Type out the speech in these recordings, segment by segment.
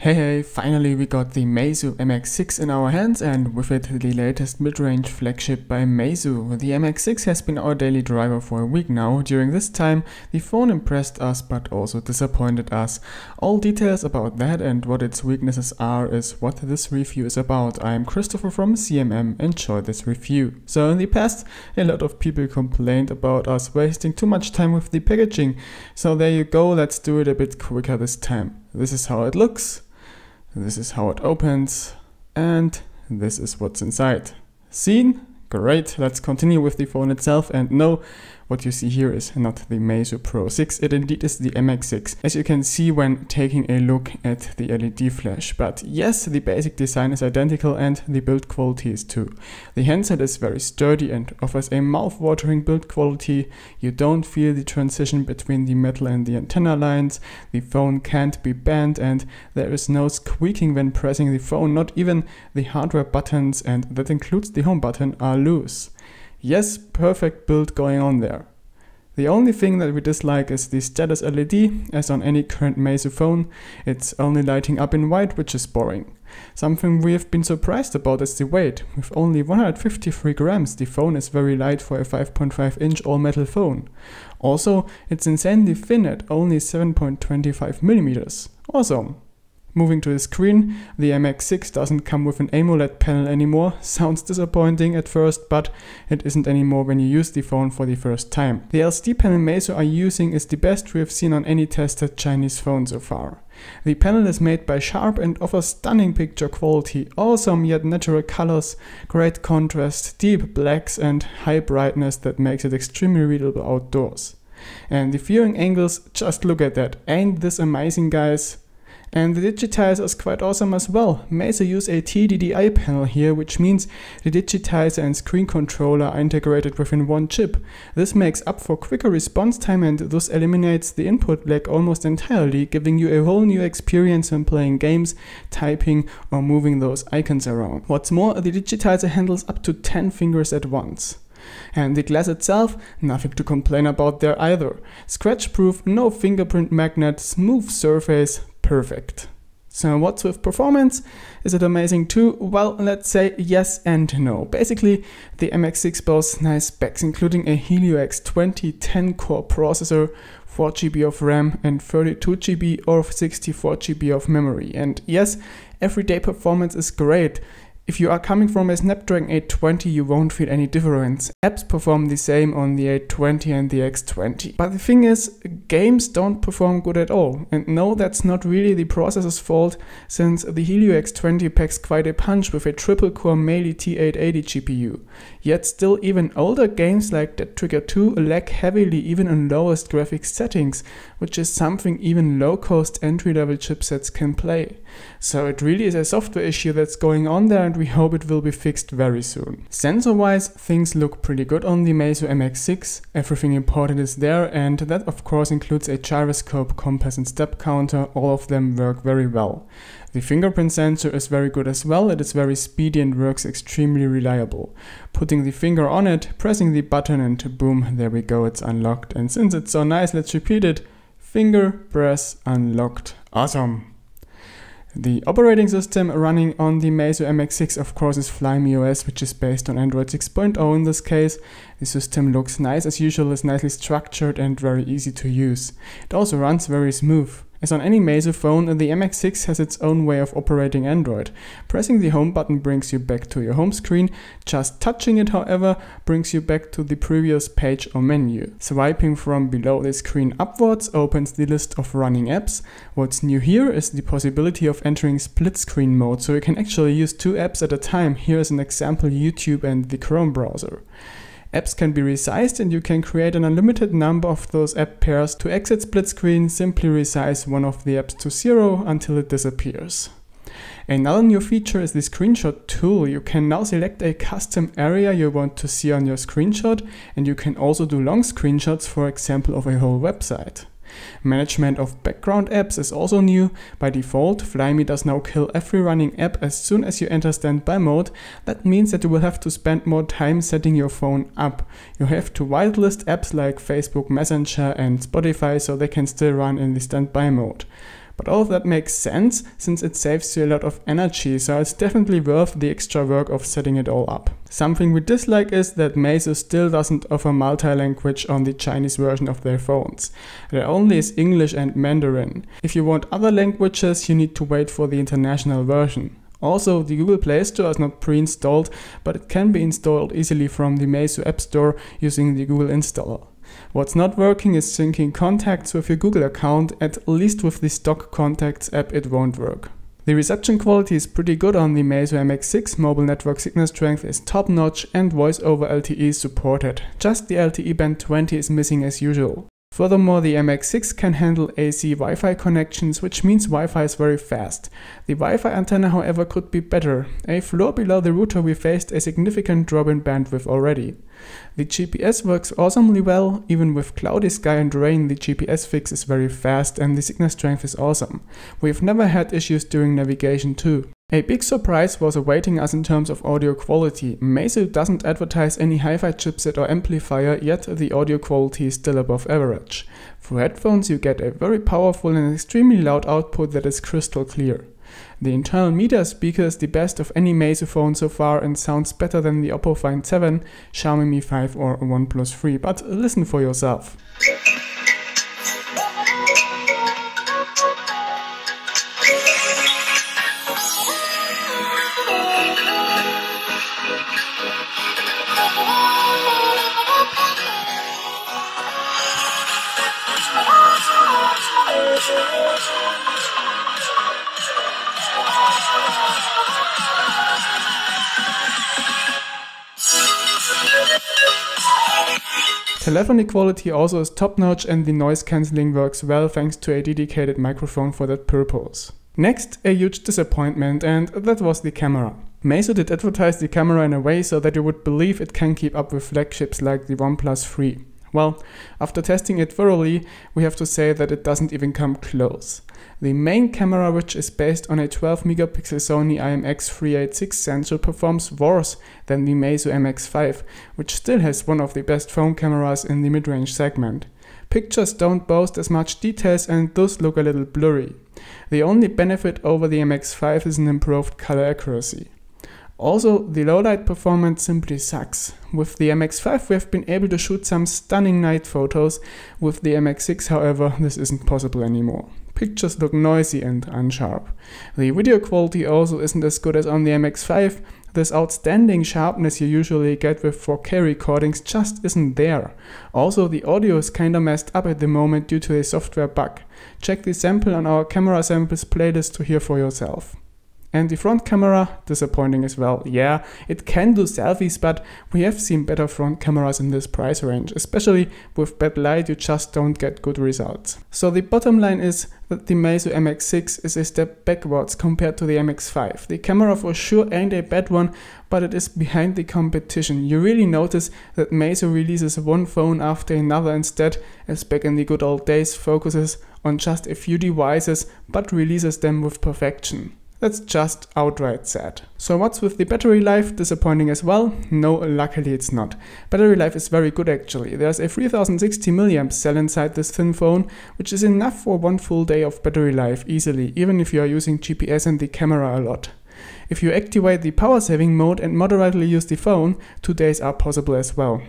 Hey, finally we got the Meizu MX6 in our hands, and with it the latest mid-range flagship by Meizu. The MX6 has been our daily driver for a week now. During this time the phone impressed us but also disappointed us. All details about that and what its weaknesses are is what this review is about. I am Christopher from CMM, enjoy this review. So in the past a lot of people complained about us wasting too much time with the packaging. So there you go, let's do it a bit quicker this time. This is how it looks. This is how it opens, and this is what's inside. Seen? Great, let's continue with the phone itself, and no, what you see here is not the Meizu Pro 6, it indeed is the MX6, as you can see when taking a look at the LED flash. But yes, the basic design is identical and the build quality is too. The handset is very sturdy and offers a mouth-watering build quality. You don't feel the transition between the metal and the antenna lines, the phone can't be bent, and there is no squeaking when pressing the phone. Not even the hardware buttons, and that includes the home button, are loose. Yes, perfect build going on there. The only thing that we dislike is the status LED, as on any current Meizu phone, it's only lighting up in white, which is boring. Something we have been surprised about is the weight. With only 153 grams, the phone is very light for a 5.5-inch all-metal phone. Also, it's insanely thin at only 7.25 millimeters. Awesome! Moving to the screen, the MX6 doesn't come with an AMOLED panel anymore. Sounds disappointing at first, but it isn't anymore when you use the phone for the first time. The LCD panel Meizu are using is the best we have seen on any tested Chinese phone so far. The panel is made by Sharp and offers stunning picture quality, awesome yet natural colors, great contrast, deep blacks and high brightness that makes it extremely readable outdoors. And the viewing angles, just look at that, ain't this amazing guys? And the digitizer is quite awesome as well. Meizu use a TDDI panel here, which means the digitizer and screen controller are integrated within one chip. This makes up for quicker response time and thus eliminates the input lag almost entirely, giving you a whole new experience when playing games, typing or moving those icons around. What's more, the digitizer handles up to 10 fingers at once. And the glass itself, nothing to complain about there either. Scratch proof, no fingerprint magnet, smooth surface, perfect. So what's with performance? Is it amazing too? Well, let's say yes and no. Basically, the MX6 boasts nice specs, including a Helio X20 10-core processor, 4 GB of RAM and 32 GB or 64 GB of memory. And yes, everyday performance is great. If you are coming from a Snapdragon 820, you won't feel any difference. Apps perform the same on the 820 and the X20. But the thing is, games don't perform good at all. And no, that's not really the processor's fault, since the Helio X20 packs quite a punch with a triple-core Meizu T880 GPU. Yet still, even older games like Dead Trigger 2 lag heavily even in lowest graphics settings, which is something even low-cost entry-level chipsets can play. So it really is a software issue that's going on there, and we hope it will be fixed very soon. Sensor-wise, things look pretty good on the Meizu MX6. Everything important is there, and that of course includes a gyroscope, compass and step counter. All of them work very well. The fingerprint sensor is very good as well. It is very speedy and works extremely reliable. Putting the finger on it, pressing the button, and boom, there we go, it's unlocked. And since it's so nice, let's repeat it. Finger press unlocked. Awesome! The operating system running on the Meizu MX6 of course is Flyme OS, which is based on Android 6.0 in this case. The system looks nice as usual, is nicely structured and very easy to use. It also runs very smooth. As on any Meizu phone, the MX6 has its own way of operating Android. Pressing the home button brings you back to your home screen. Just touching it, however, brings you back to the previous page or menu. Swiping from below the screen upwards opens the list of running apps. What's new here is the possibility of entering split screen mode, so you can actually use two apps at a time. Here is an example: YouTube and the Chrome browser. Apps can be resized and you can create an unlimited number of those app pairs. To exit split screen, simply resize one of the apps to 0 until it disappears. Another new feature is the screenshot tool. You can now select a custom area you want to see on your screenshot, and you can also do long screenshots, for example of a whole website. Management of background apps is also new. By default, Flyme does now kill every running app as soon as you enter standby mode. That means that you will have to spend more time setting your phone up. You have to whitelist apps like Facebook Messenger and Spotify so they can still run in the standby mode. But all of that makes sense since it saves you a lot of energy, so it's definitely worth the extra work of setting it all up. Something we dislike is that Meizu still doesn't offer multi-language on the Chinese version of their phones. There only is English and Mandarin. If you want other languages, you need to wait for the international version. Also, the Google Play Store is not pre-installed, but it can be installed easily from the Meizu App Store using the Google installer. What's not working is syncing contacts with your Google account. At least with the stock contacts app it won't work. The reception quality is pretty good on the Meizu MX6, mobile network signal strength is top notch and voice over LTE is supported. Just the LTE band 20 is missing as usual. Furthermore, the MX6 can handle AC Wi-Fi connections, which means Wi-Fi is very fast. The Wi-Fi antenna, however, could be better. A floor below the router we faced a significant drop in bandwidth already. The GPS works awesomely well. Even with cloudy sky and rain, the GPS fix is very fast and the signal strength is awesome. We've never had issues during navigation too. A big surprise was awaiting us in terms of audio quality. Meizu doesn't advertise any hi-fi chipset or amplifier, yet the audio quality is still above average. For headphones you get a very powerful and extremely loud output that is crystal clear. The internal media speaker is the best of any Meizu phone so far and sounds better than the Oppo Find 7, Xiaomi Mi 5 or OnePlus 3, but listen for yourself. Telephony quality also is top notch and the noise cancelling works well thanks to a dedicated microphone for that purpose. Next, a huge disappointment, and that was the camera. Meizu did advertise the camera in a way so that you would believe it can keep up with flagships like the OnePlus 3. Well, after testing it thoroughly, we have to say that it doesn't even come close. The main camera, which is based on a 12 megapixel Sony IMX386 sensor, performs worse than the Meizu MX5, which still has one of the best phone cameras in the mid-range segment. Pictures don't boast as much details and thus look a little blurry. The only benefit over the MX5 is an improved color accuracy. Also, the low-light performance simply sucks. With the MX5 we have been able to shoot some stunning night photos. With the MX6, however, this isn't possible anymore. Pictures look noisy and unsharp. The video quality also isn't as good as on the MX5. This outstanding sharpness you usually get with 4K recordings just isn't there. Also, the audio is kinda messed up at the moment due to a software bug. Check the sample on our camera samples playlist to hear for yourself. And the front camera, disappointing as well. Yeah, it can do selfies, but we have seen better front cameras in this price range. Especially with bad light, you just don't get good results. So the bottom line is that the Meizu MX6 is a step backwards compared to the MX5. The camera for sure ain't a bad one, but it is behind the competition. You really notice that Meizu releases one phone after another instead, as back in the good old days, focuses on just a few devices, but releases them with perfection. That's just outright sad. So what's with the battery life? Disappointing as well? No, luckily it's not. Battery life is very good actually. There's a 3060 mAh cell inside this thin phone, which is enough for one full day of battery life easily, even if you are using GPS and the camera a lot. If you activate the power saving mode and moderately use the phone, 2 days are possible as well.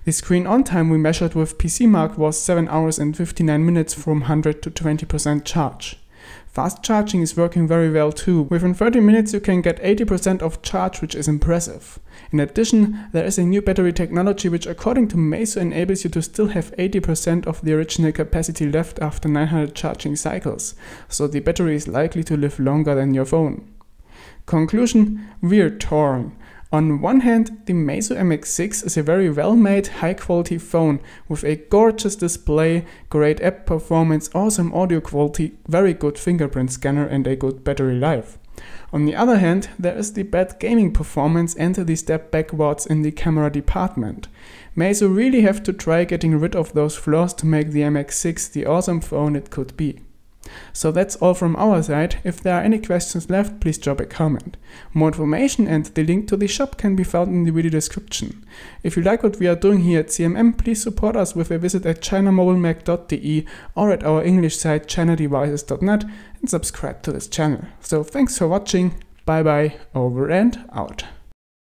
The screen on time we measured with PCMark was 7 hours and 59 minutes from 100 to 20% charge. Fast charging is working very well too. Within 30 minutes you can get 80% of charge, which is impressive. In addition, there is a new battery technology which according to Meizu enables you to still have 80% of the original capacity left after 900 charging cycles, so the battery is likely to live longer than your phone. Conclusion: we're torn. On one hand, the Meizu MX6 is a very well-made, high-quality phone with a gorgeous display, great app performance, awesome audio quality, very good fingerprint scanner and a good battery life. On the other hand, there is the bad gaming performance and the step backwards in the camera department. Meizu really have to try getting rid of those flaws to make the MX6 the awesome phone it could be. So that's all from our side. If there are any questions left, please drop a comment. More information and the link to the shop can be found in the video description. If you like what we are doing here at CMM, please support us with a visit at chinamobilemac.de or at our English site chinadevices.net and subscribe to this channel. So thanks for watching, bye bye, over and out.